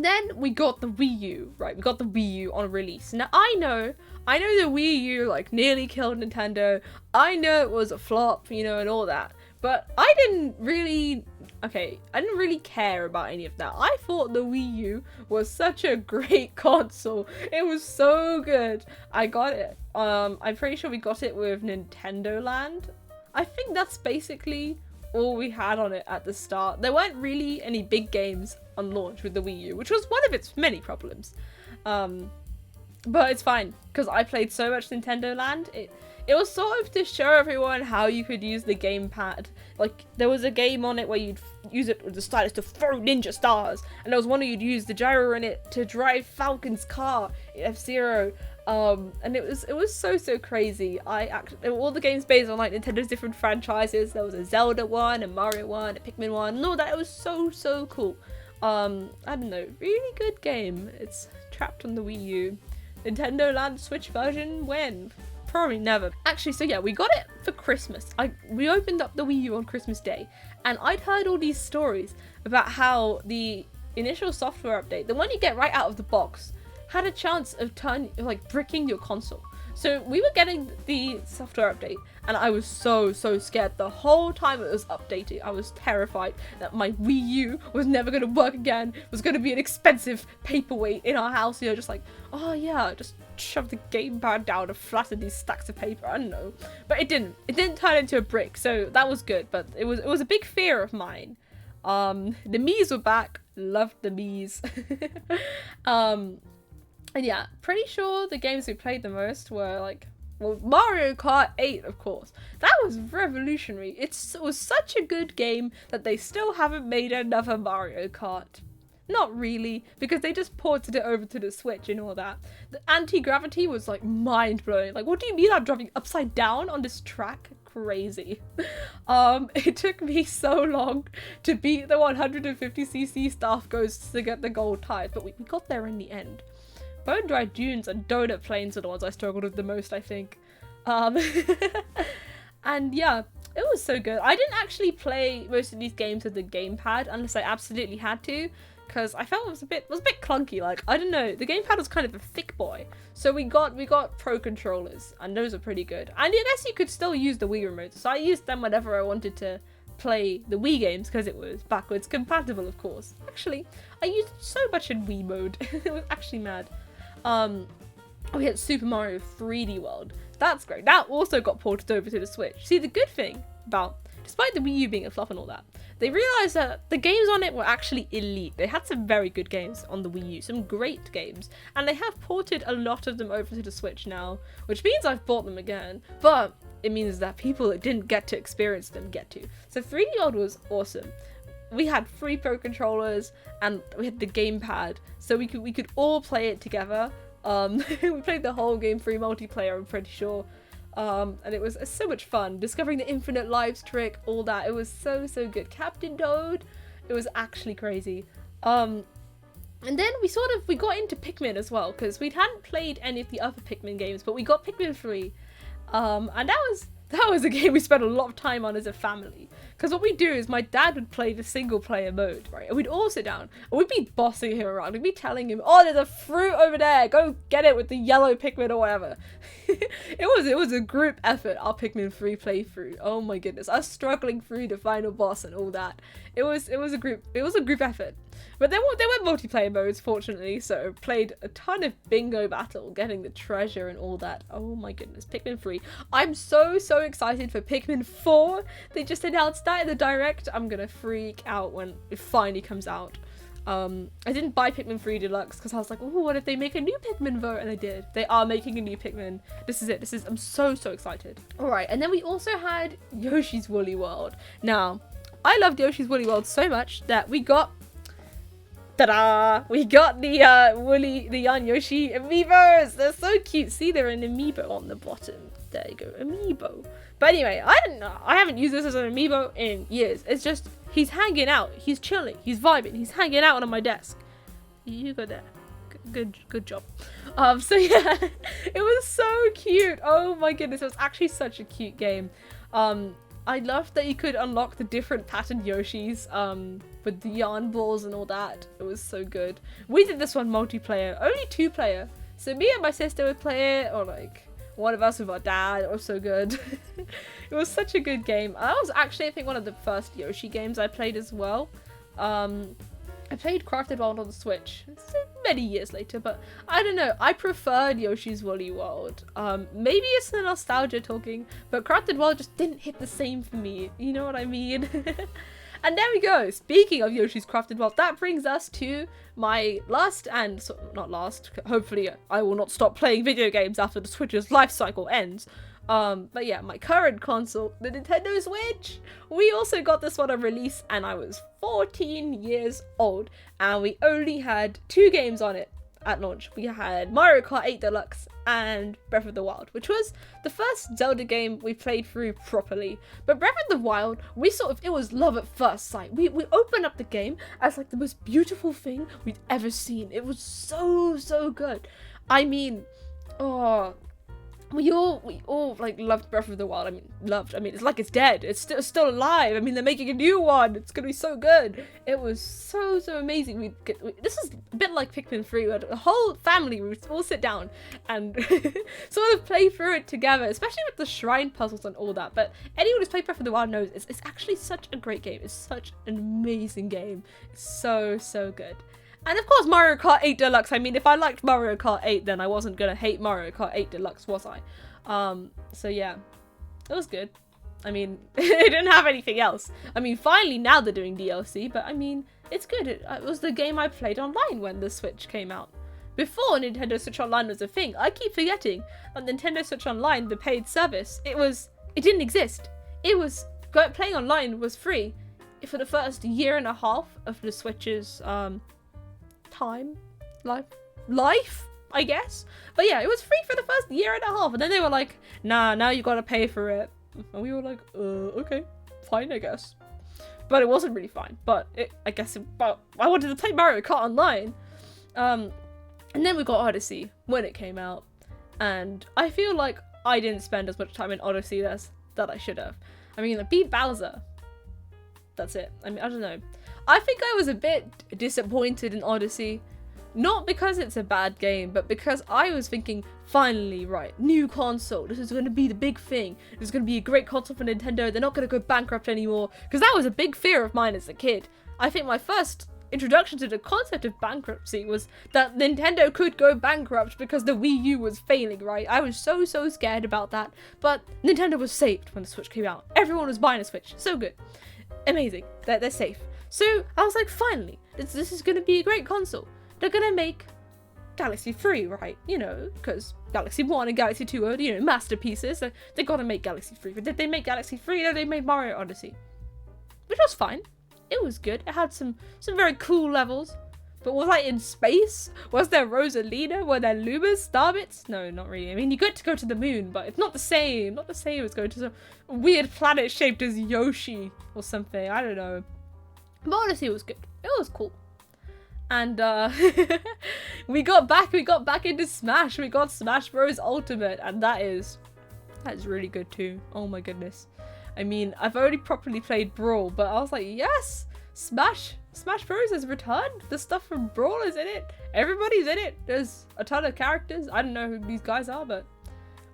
And then we got the Wii U, right? We got the Wii U on release. Now I know the Wii U like nearly killed Nintendo. I know it was a flop, you know, and all that. But I didn't really care about any of that. I thought the Wii U was such a great console. It was so good. I got it. I'm pretty sure we got it with Nintendo Land. I think that's basically all we had on it at the start. There weren't really any big games on launch with the Wii U, which was one of its many problems. But it's fine, because I played so much Nintendo Land. It was sort of to show everyone how you could use the gamepad. Like, there was a game on it where you'd use it with the stylus to throw ninja stars, and there was one where you'd use the gyro in it to drive Falcon's car in F-Zero. And it was so crazy. All the games based on like Nintendo's different franchises. There was a Zelda one, a Mario one, a Pikmin one, and all that. It was so cool. I don't know, really good game. It's trapped on the Wii U. Nintendo Land Switch version, when? Probably never. Actually, so yeah, we got it for Christmas. We opened up the Wii U on Christmas Day, and I'd heard all these stories about how the initial software update, the one you get right out of the box, had a chance of bricking your console. So we were getting the software update, and I was so scared the whole time it was updating. I was terrified that my Wii U was never going to work again. It was going to be an expensive paperweight in our house, you know, just like, oh yeah, just shove the gamepad down and flatten these stacks of paper. I don't know, but it didn't turn into a brick, so that was good. But it was a big fear of mine. The Miis were back. Loved the Miis. And yeah, pretty sure the games we played the most were like, well, Mario Kart 8, of course. That was revolutionary. It was such a good game that they still haven't made another Mario Kart. Not really, because they just ported it over to the Switch and all that. The anti-gravity was like mind-blowing. Like, what do you mean I'm driving upside down on this track? Crazy. It took me so long to beat the 150cc Staff Ghosts to get the gold tires, but we got there in the end. Bone Dry Dunes and Donut Plains are the ones I struggled with the most, I think. And yeah, it was so good. I didn't actually play most of these games with the gamepad unless I absolutely had to, because I felt it was a bit clunky. Like, I don't know, the gamepad was kind of a thick boy. So we got pro controllers, and those are pretty good. And I guess you could still use the Wii remote, so I used them whenever I wanted to play the Wii games, because it was backwards compatible, of course. Actually, I used so much in Wii mode. It was actually mad. We had Super Mario 3D World. That's great. That also got ported over to the Switch. See, the good thing about, despite the Wii U being a flop and all that, they realized that the games on it were actually elite. They had some very good games on the Wii U, some great games, and they have ported a lot of them over to the Switch now, which means I've bought them again, but it means that people that didn't get to experience them get to. So 3D World was awesome. We had 3 pro controllers and we had the gamepad, so we could all play it together. We played the whole game free multiplayer, I'm pretty sure. And it was so much fun. Discovering the infinite lives trick, all that. It was so good. Captain Toad, it was actually crazy. And then we got into Pikmin as well, because we hadn't played any of the other Pikmin games, but we got Pikmin 3. And that was a game we spent a lot of time on as a family. Because what we'd do is my dad would play the single player mode, right? And we'd all sit down and we'd be bossing him around. We'd be telling him, oh, there's a fruit over there. Go get it with the yellow Pikmin or whatever. It was a group effort, our Pikmin 3 playthrough. Oh my goodness. Us struggling through the final boss and all that. It was a group effort. But there were multiplayer modes, fortunately, so played a ton of bingo battle, getting the treasure and all that. Oh my goodness, Pikmin 3. I'm so excited for Pikmin 4. They just announced that in the direct. I'm gonna freak out when it finally comes out. I didn't buy Pikmin 3 Deluxe because I was like, oh, what if they make a new Pikmin vote? And they did. They are making a new Pikmin. This is it. I'm so excited. Alright, and then we also had Yoshi's Woolly World. Now, I loved Yoshi's Woolly World so much that we got ta-da! We got the Young Yoshi amiibos! They're so cute. See, they're an amiibo on the bottom. There you go, amiibo. But anyway, I haven't used this as an amiibo in years. It's just, he's hanging out, he's chilling, he's vibing, he's hanging out on my desk. You go there. Good job. So yeah, it was so cute. Oh my goodness, it was actually such a cute game. I loved that you could unlock the different patterned Yoshis with the yarn balls and all that. It was so good. We did this one multiplayer, only 2-player. So me and my sister would play it, or like one of us with our dad. It was so good. It was such a good game. That was actually, I think, one of the first Yoshi games I played as well. I played Crafted World on the Switch many years later, but I don't know. I preferred Yoshi's Woolly World. Maybe it's the nostalgia talking, but Crafted World just didn't hit the same for me. You know what I mean? And there we go. Speaking of Yoshi's Crafted World, that brings us to my last and not last. Hopefully, I will not stop playing video games after the Switch's life cycle ends. But yeah, my current console, the Nintendo Switch. We also got this one on release, and I was 14 years old, and we only had 2 games on it at launch. We had Mario Kart 8 Deluxe and Breath of the Wild, which was the first Zelda game we played through properly. But Breath of the Wild, it was love at first sight. We opened up the game as like the most beautiful thing we'd ever seen. It was so good. I mean, oh, we all like loved Breath of the Wild. I mean, it's like it's dead. It's still alive. I mean, they're making a new one. It's gonna be so good. It was so amazing. This is a bit like Pikmin 3. We had a whole family. We would all sit down and sort of play through it together, especially with the shrine puzzles and all that. But anyone who's played Breath of the Wild knows it's actually such a great game. It's such an amazing game. It's so good. And of course, Mario Kart 8 Deluxe. I mean, if I liked Mario Kart 8, then I wasn't gonna hate Mario Kart 8 Deluxe, was I? So yeah, it was good. I mean, it didn't have anything else. I mean, finally now they're doing DLC, but I mean, it's good. It was the game I played online when the Switch came out. Before Nintendo Switch Online was a thing, I keep forgetting that Nintendo Switch Online, the paid service, it didn't exist. Playing online was free for the first year and a half of the Switch's, life, I guess. But yeah, it was free for the first year and a half, and then they were like, nah, now you gotta pay for it. And we were like, okay, fine, I guess. But it wasn't really fine, but I wanted to play Mario Kart Online. And then we got Odyssey when it came out, and I feel like I didn't spend as much time in Odyssey that I should have. I mean, I beat Bowser. That's it. I mean, I don't know. I think I was a bit disappointed in Odyssey. Not because it's a bad game, but because I was thinking, finally, right, new console. This is going to be the big thing. This is going to be a great console for Nintendo. They're not going to go bankrupt anymore. Because that was a big fear of mine as a kid. I think my first introduction to the concept of bankruptcy was that Nintendo could go bankrupt because the Wii U was failing, right? I was so scared about that. But Nintendo was saved when the Switch came out. Everyone was buying a Switch. So good. Amazing. They're safe. So I was like, finally, this is going to be a great console. They're going to make Galaxy 3, right? You know, because Galaxy 1 and Galaxy 2 are, you know, masterpieces. So they got to make Galaxy 3. But did they make Galaxy 3? No, they made Mario Odyssey. Which was fine. It was good. It had some very cool levels. But was I in space? Was there Rosalina? Were there Lumas? Starbits? No, not really. I mean, you get to go to the moon, but it's not the same. Not the same as going to some weird planet shaped as Yoshi or something. I don't know. But Odyssey was good. It was cool. And we got back into Smash. We got Smash Bros Ultimate, and that's really good too. Oh my goodness. I mean, I've only properly played Brawl, but I was like, yes, Smash Bros has returned. The stuff from Brawl is in it. Everybody's in it. There's a ton of characters. I don't know who these guys are, but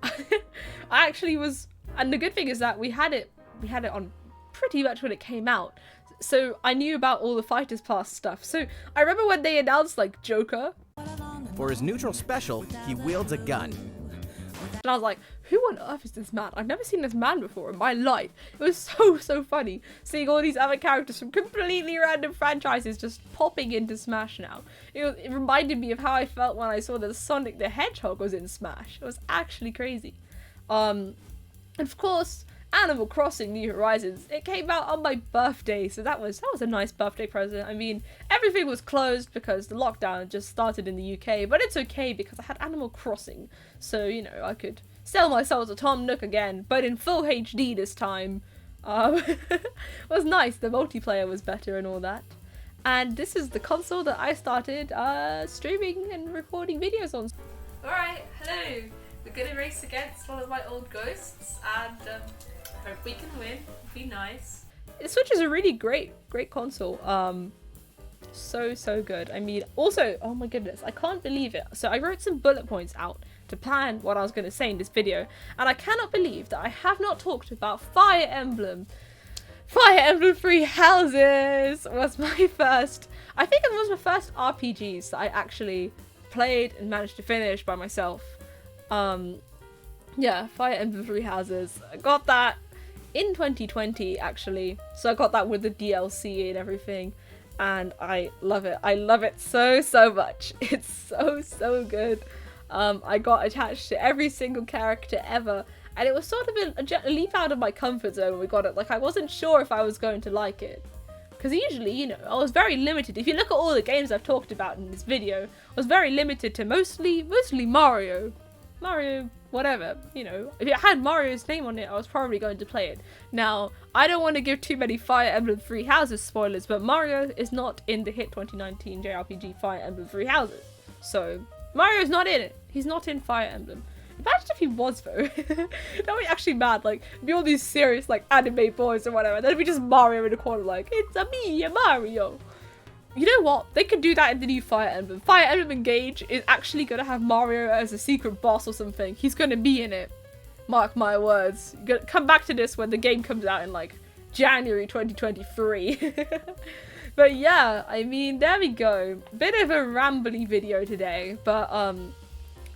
I actually was. And the good thing is that we had it on pretty much when it came out. So I knew about all the Fighters Pass stuff. So I remember when they announced like Joker. For his neutral special, he wields a gun. And I was like, who on earth is this man? I've never seen this man before in my life. It was so funny seeing all these other characters from completely random franchises just popping into Smash now. It reminded me of how I felt when I saw that Sonic the Hedgehog was in Smash. It was actually crazy. And of course, Animal Crossing New Horizons. It came out on my birthday, so that was a nice birthday present. I mean, everything was closed because the lockdown just started in the UK, but it's okay because I had Animal Crossing, so you know I could sell my soul to Tom Nook again, but in full HD this time. It was nice. The multiplayer was better and all that. And this is the console that I started streaming and recording videos on. Alright, hello. We're gonna race against one of my old ghosts, and Hope we can win. Be nice. The Switch is a really great console. So good. I mean, also, oh my goodness, I can't believe it. So I wrote some bullet points out to plan what I was going to say in this video, and I cannot believe that I have not talked about Fire Emblem. Fire Emblem Three Houses was my first, I think it was my first RPGs that I actually played and managed to finish by myself. Yeah, Fire Emblem Three Houses. I got that in 2020 actually, so I got that with the DLC and everything, and I love it. I love it so much. It's so good. I got attached to every single character ever, and it was sort of a leap out of my comfort zone when we got it. Like, I wasn't sure if I was going to like it, because usually, you know, I was very limited. If you look at all the games I've talked about in this video, I was very limited to mostly Mario, whatever, you know. If it had Mario's name on it, I was probably going to play it. Now, I don't want to give too many Fire Emblem Three Houses spoilers, but Mario is not in the hit 2019 JRPG Fire Emblem Three Houses. So, Mario's not in it. He's not in Fire Emblem. Imagine if he was, though. That would be actually mad. Like, be all these serious, like, anime boys or whatever. Then it'd be just Mario in the corner, like, it's a me, a Mario. You know what? They could do that in the new Fire Emblem. Fire Emblem Engage is actually going to have Mario as a secret boss or something. He's going to be in it. Mark my words. You're going to come back to this when the game comes out in, like, January 2023. But yeah, I mean, there we go. Bit of a rambly video today, but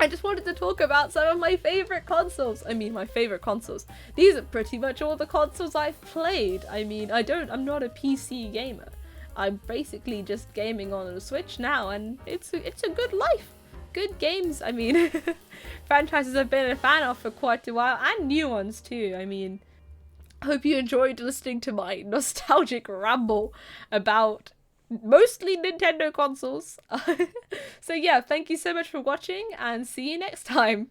I just wanted to talk about some of my favorite consoles. I mean, my favorite consoles. These are pretty much all the consoles I've played. I mean, I'm not a PC gamer. I'm basically just gaming on a Switch now, and it's a good life. Good games, I mean, franchises I've been a fan of for quite a while, and new ones too. I mean, I hope you enjoyed listening to my nostalgic ramble about mostly Nintendo consoles. So yeah, thank you so much for watching, and see you next time.